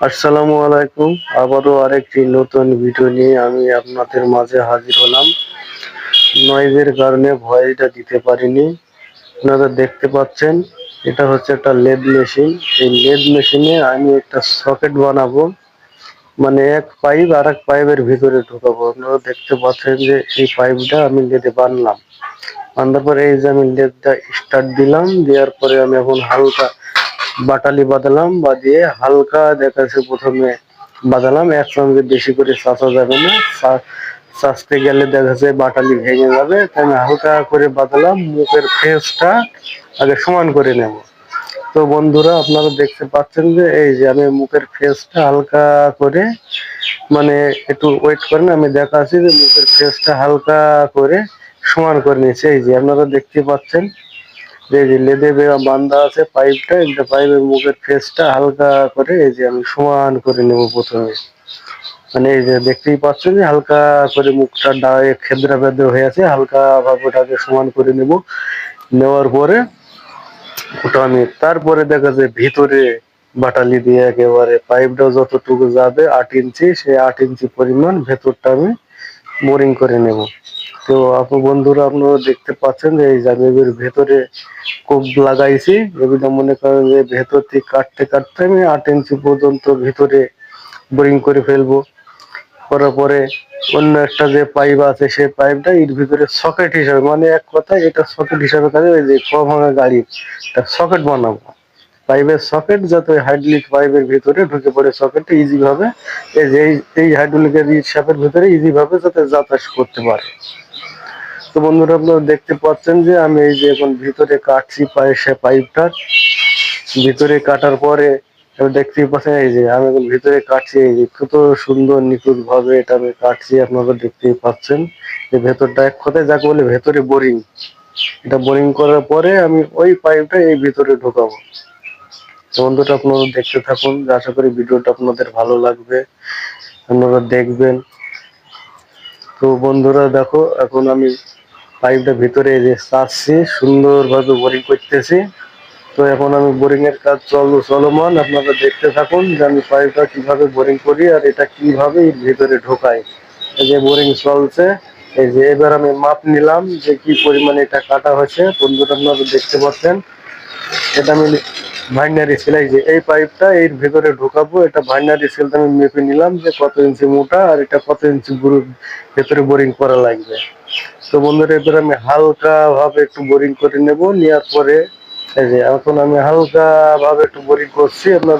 আসসালামু আলাইকুম। আবারও আরেকটি নতুন ভিডিও নিয়ে আমি আপনাদের মাঝে হাজির হলাম। নয়েজের কারণে ভয়েসটা দিতে পারিনি। আপনারা দেখতে পাচ্ছেন এটা হচ্ছে একটা লেদ মেশিন। এই লেদ মেশিনে আমি একটা সকেট বানাবো, মানে এক পাইপ আর এক পাইপের ভিতরে ঢুকাবো। আপনারা দেখতে পাচ্ছেন যে এই পাইপটা আমি লেদে বানলাম। বাঁধার পরে এই যে আমি লেদটা স্টার্ট দিলাম, দেওয়ার পরে আমি এখন হালকা বাটালি বাঁধালাম, বাঁধিয়ে হালকা দেখাচ্ছে প্রথমে বাঁধালাম। একসঙ্গে বেশি করে চাচা যাবে না, চাচতে গেলে দেখা যাচ্ছে বাটালি ভেঙে যাবে, তাই আমি হালকা করে বাঁধালাম। মুখের ফেসটা আগে সমান করে নেব। তো বন্ধুরা আপনারা দেখতে পাচ্ছেন যে এই যে আমি মুখের ফেসটা হালকা করে, মানে একটু ওয়েট করেন, আমি দেখাচ্ছি যে মুখের ফেসটা হালকা করে সমান করে নিয়েছি। এই যে আপনারা দেখতে পাচ্ছেন এই যে লেদে বান্ধা আছে পাইপটা, একটা পাইপের মুখের ফেসটা হালকা করে এই যে আমি সমান করে নেব প্রথমে। মানে এই যে দেখতেই পাচ্ছেন যে হালকা করে মুখটা ডায়ে খেদরা বেঁধে হয়ে আছে, হালকা ভাবে ওটাকে সমান করে নেব। নেওয়ার পরে ওটা আমি তারপরে দেখা যায় ভিতরে বাটালি দিয়ে একেবারে পাইপটা যতটুকু যাবে 8 ইঞ্চি, সেই 8 ইঞ্চি পরিমাণ ভেতরটা আমি বোরিং করে নেব। তো বন্ধুরা আপনারা দেখতে পাচ্ছেন যে এই জায়গার ভেতরে কোপ লাগাইছি। এগুলো মনে করেন যে ভেতর থেকে কাটতে কাটতে আমি 8 ইঞ্চি পর্যন্ত ভিতরে বোরিং করে ফেলবো। করার পরে অন্য একটা যে পাইপ আছে সেই পাইপটা এর ভিতরে সকেট হিসাবে, মানে এক কথা এটা সকেট হিসাবে কাজে, ওই যে ক ভাঙা গাড়ির সকেট বানাবো। পাইপের সকেট যাতে হাইড্রোলিক পাইপের ভিতরে ঢুকে পড়ে, সকেটটা ইজি ভাবে এই যে এই হাইড্রোলিকের শ্যাপের ভিতরে ইজি ভাবে যাতে যাতায়াত করতে পারে। তো বন্ধুরা আপনারা দেখতে পাচ্ছেন যে আমি এই যে এখন ভিতরে কাটছি পাইপটা। ভিতরে কাটার পরে দেখতেই পাচ্ছেন এই যে আমি এখন ভিতরে কাটছি, এই যে কত সুন্দর নিখুঁত ভাবে এটা আমি কাটছি। আপনারা দেখতেই পাচ্ছেন যে ভেতরটা এক কথায় যাকে বলে ভেতরে বোরিং। এটা বোরিং করার পরে আমি ওই পাইপটা এই ভিতরে ঢোকাবো। তো বন্ধুটা আপনারা দেখতে থাকুন, আশা করি ভিডিওটা আপনাদের ভালো লাগবে, আপনারা দেখবেন। তো বন্ধুরা দেখো এখন আমি পাইপটা ভিতরে যে চাচ্ছি, সুন্দরভাবে বোরিং করতেছি। তো এখন আমি বোরিং এর কাজ চলমান, আপনারা দেখতে থাকুন যে আমি পাইপটা কিভাবে বোরিং করি আর এটা কিভাবে এর ভিতরে ঢোকাই। এই যে বোরিং চলছে, এই যে এবার আমি মাপ নিলাম যে কি পরিমাণে এটা কাটা হয়েছে। বন্ধুরা আপনারা দেখতে পাচ্ছেন এটা আমি ভাইনারি সেলাই, যে এই পাইপটা এর ভিতরে ঢোকাবো, এটা ভাইনারি সেলটা আমি মেপে নিলাম যে কত ইঞ্চি মোটা আর এটা কত ইঞ্চি ভেতরে বোরিং করা লাগবে। তো বন্ধুরা এবার আমি হালকা ভাবে একটু বোরিং করে নেব। নেওয়ার পরে এই যে এখন আমি হালকা ভাবে একটু বোরিং করছি, আপনার